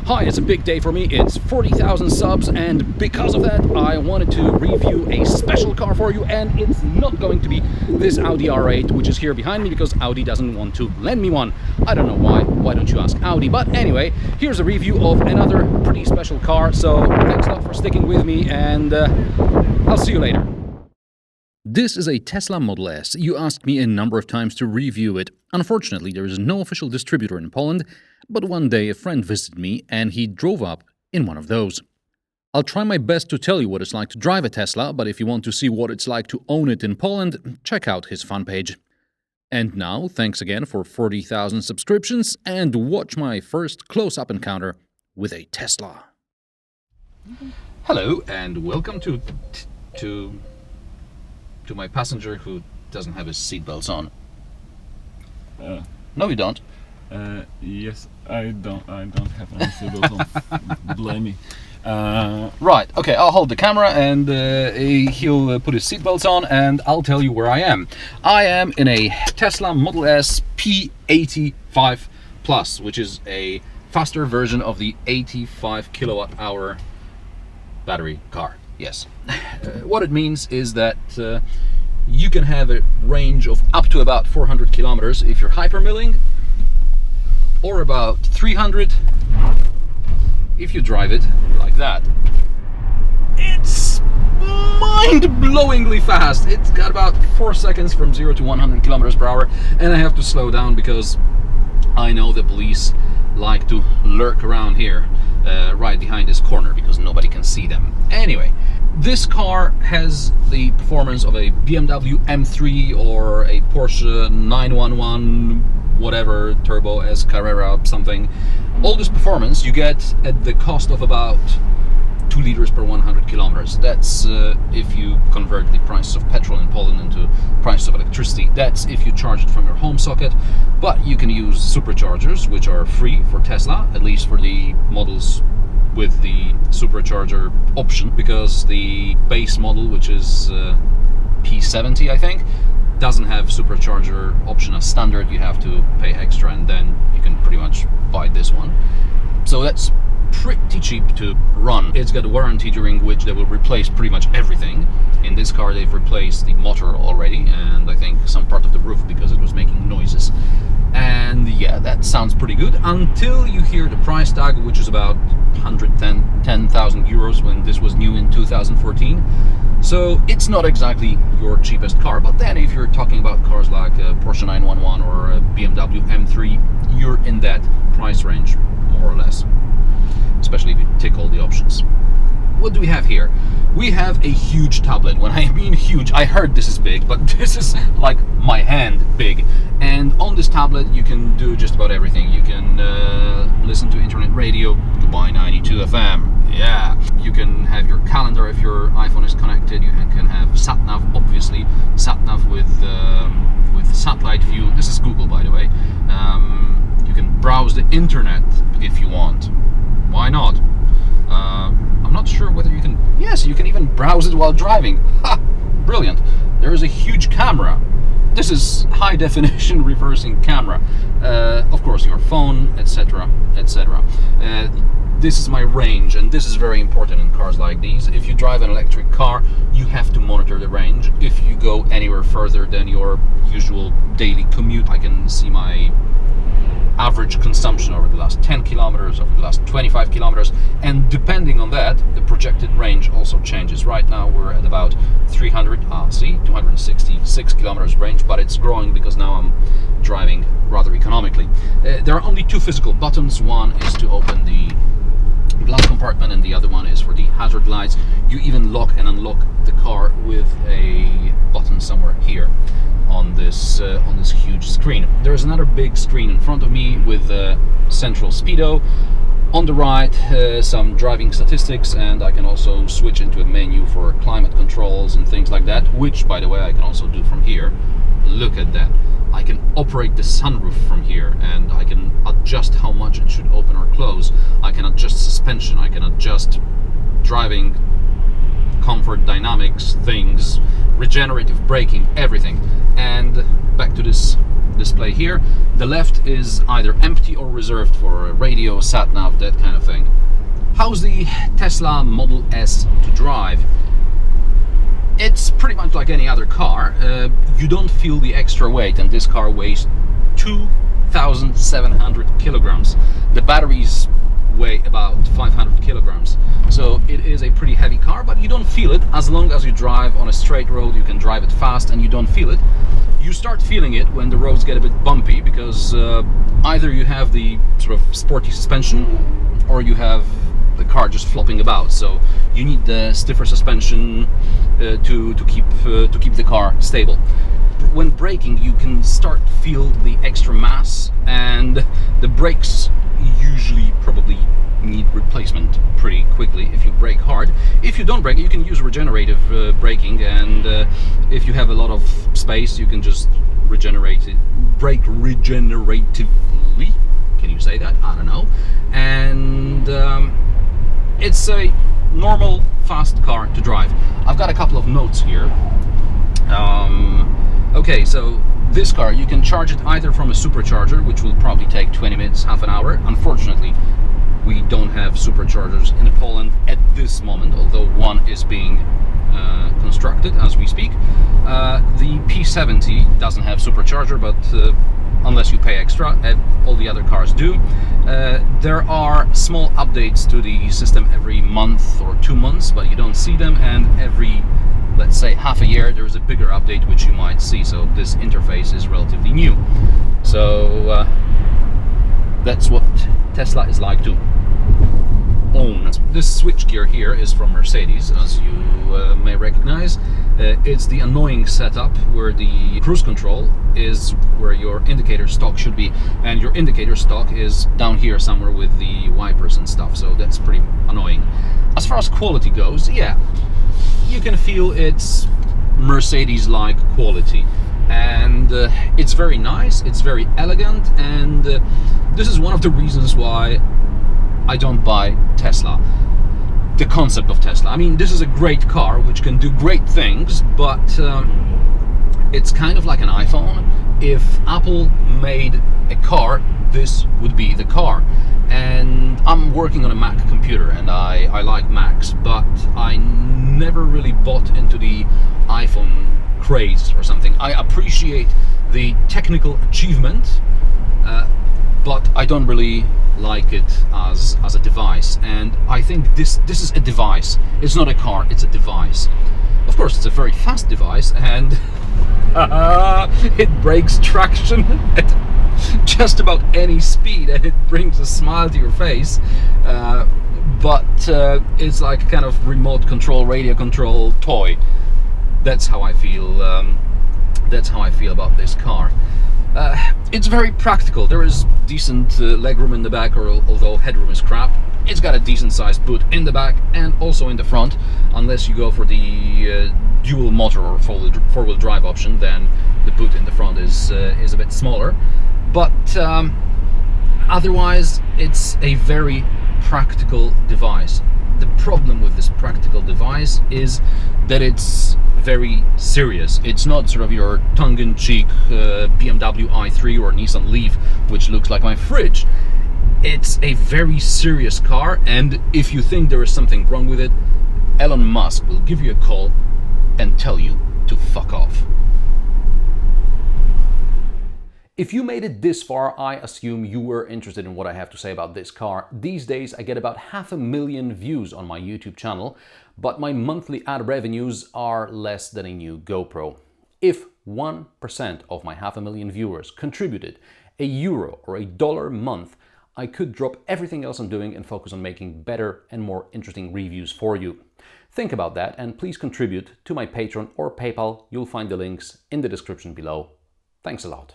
Hi, it's a big day for me. It's 40,000 subs, and because of that, I wanted to review a special car for you, and it's not going to be this Audi R8, which is here behind me, because Audi doesn't want to lend me one. I don't know why. Why don't you ask Audi? But anyway, here's a review of another pretty special car, so thanks a lot for sticking with me, and I'll see you later. This is a Tesla Model S. You asked me a number of times to review it. Unfortunately, there is no official distributor in Poland, but one day a friend visited me and he drove up in one of those. I'll try my best to tell you what it's like to drive a Tesla, but if you want to see what it's like to own it in Poland, check out his fan page. And now, thanks again for 40,000 subscriptions, and watch my first close-up encounter with a Tesla. Hello, and welcome to my passenger who doesn't have his seatbelts on. No, you don't. Yes, I don't have any seatbelts on. Blame me. Right, okay, I'll hold the camera and he'll put his seatbelts on and I'll tell you where I am. I am in a Tesla Model S P85 Plus, which is a faster version of the 85 kilowatt-hour battery car. Yes. What it means is that you can have a range of up to about 400 kilometers if you're hypermilling, or about 300 if you drive it like that. It's mind-blowingly fast. It's got about 4 seconds from 0 to 100 kilometers per hour, and I have to slow down because I know the police like to lurk around here right behind this corner because nobody can see them. Anyway, this car has the performance of a BMW M3 or a Porsche 911 whatever Turbo S Carrera something. All this performance you get at the cost of about 2 liters per 100 kilometers. That's if you convert the price of petrol in Poland into price of electricity. That's if you charge it from your home socket. But you can use superchargers, which are free for Tesla, at least for the models with the supercharger option, because the base model, which is P70 I think, doesn't have supercharger option as standard. You have to pay extra and then you can pretty much buy this one. So that's pretty cheap to run. It's got a warranty during which they will replace pretty much everything. In this car they've replaced the motor already, and I think some part of the roof because it was making noises. And yeah, that sounds pretty good until you hear the price tag, which is about 110,000 euros when this was new in 2014. So it's not exactly your cheapest car, but then if you're talking about cars like a Porsche 911 or a BMW M3, you're in that price range, more or less, especially if you tick all the options. What do we have here? We have a huge tablet. When I mean huge, I heard this is big, but this is like my hand big. And on this tablet you can do just about everything. You can listen to internet radio, Dubai 92 FM. Yeah, you can have your calendar if your iPhone is connected. You can have sat-nav, obviously, sat-nav with satellite view. This is Google, by the way. You can browse the internet if you want. Why not? I'm not sure whether you can. Yes, you can even browse it while driving. Ha! Brilliant. There is a huge camera. This is high definition reversing camera. Of course, your phone, etc., etc. This is my range, and this is very important in cars like these. If you drive an electric car, you have to monitor the range. If you go anywhere further than your usual daily commute, I can see my average consumption over the last 10 kilometers, over the last 25 kilometers, and depending on that, the projected range also changes. Right now we're at about 266 kilometers range, but it's growing because now I'm driving rather economically. There are only 2 physical buttons. One is to open the glove compartment and the other one is for the hazard lights. You even lock and unlock the car with a button somewhere here on this huge screen. There's another big screen in front of me with central speedo. On the right, some driving statistics, and I can also switch into a menu for climate controls and things like that, which, by the way, I can also do from here. Look at that. I can operate the sunroof from here, and I can adjust how much it should open or close. I can adjust suspension, I can adjust driving comfort, dynamics, things, regenerative braking, everything. And back to this display here. The left is either empty or reserved for radio, sat-nav, that kind of thing. How's the Tesla Model S to drive? It's pretty much like any other car. You don't feel the extra weight, and this car weighs 2,700 kilograms. The batteries weigh about 500 kilograms. So it is a pretty heavy car, but you don't feel it. As long as you drive on a straight road, you can drive it fast and you don't feel it. You start feeling it when the roads get a bit bumpy, because either you have the sort of sporty suspension or you have the car just flopping about. So you need the stiffer suspension to keep the car stable. When braking, you can start feel the extra mass, and the brakes usually probably need replacement pretty quickly if you brake hard. If you don't brake, you can use regenerative braking, and if you have a lot of space, you can just regenerate it, brake regeneratively. Can you say that? I don't know. And it's a normal fast car to drive. I've got a couple of notes here. Okay, so this car, you can charge it either from a supercharger, which will probably take 20 minutes, half an hour. Unfortunately, we don't have superchargers in Poland at this moment, although one is being constructed as we speak. The P70 doesn't have supercharger, but unless you pay extra, all the other cars do. There are small updates to the system every month or 2 months, but you don't see them, and every, let's say, half a year there's a bigger update which you might see. So this interface is relatively new. So that's what Tesla is like to own. This switchgear here is from Mercedes, as you may recognize. It's the annoying setup where the cruise control is where your indicator stock should be, and your indicator stock is down here somewhere with the wipers and stuff, so that's pretty annoying. As far as quality goes, yeah, you can feel it's Mercedes-like quality, and it's very nice, it's very elegant, and this is one of the reasons why I don't buy Tesla. The concept of Tesla. I mean, this is a great car which can do great things, but it's kind of like an iPhone. If Apple made a car, this would be the car. And I'm working on a Mac computer, and I like Macs, but I never really bought into the iPhone craze or something. I appreciate the technical achievement, but I don't really like it as a device, and I think this is a device. It's not a car, it's a device. Of course, it's a very fast device, and it breaks traction at just about any speed, and it brings a smile to your face, but it's like a kind of remote control, radio control toy. That's how I feel. That's how I feel about this car. It's very practical. There is decent legroom in the back, although headroom is crap. It's got a decent sized boot in the back and also in the front, unless you go for the dual motor or four-wheel drive option, then the boot in the front is a bit smaller. But otherwise, it's a very practical device. The problem with this practical device is that it's very serious. It's not sort of your tongue-in-cheek BMW i3 or Nissan Leaf, which looks like my fridge. It's a very serious car, and if you think there is something wrong with it, Elon Musk will give you a call and tell you to fuck off. If you made it this far, I assume you were interested in what I have to say about this car. These days I get about 500,000 views on my YouTube channel, but my monthly ad revenues are less than a new GoPro. If 1% of my 500,000 viewers contributed €1 or $1 a month, I could drop everything else I'm doing and focus on making better and more interesting reviews for you. Think about that, and please contribute to my Patreon or PayPal. You'll find the links in the description below. Thanks a lot.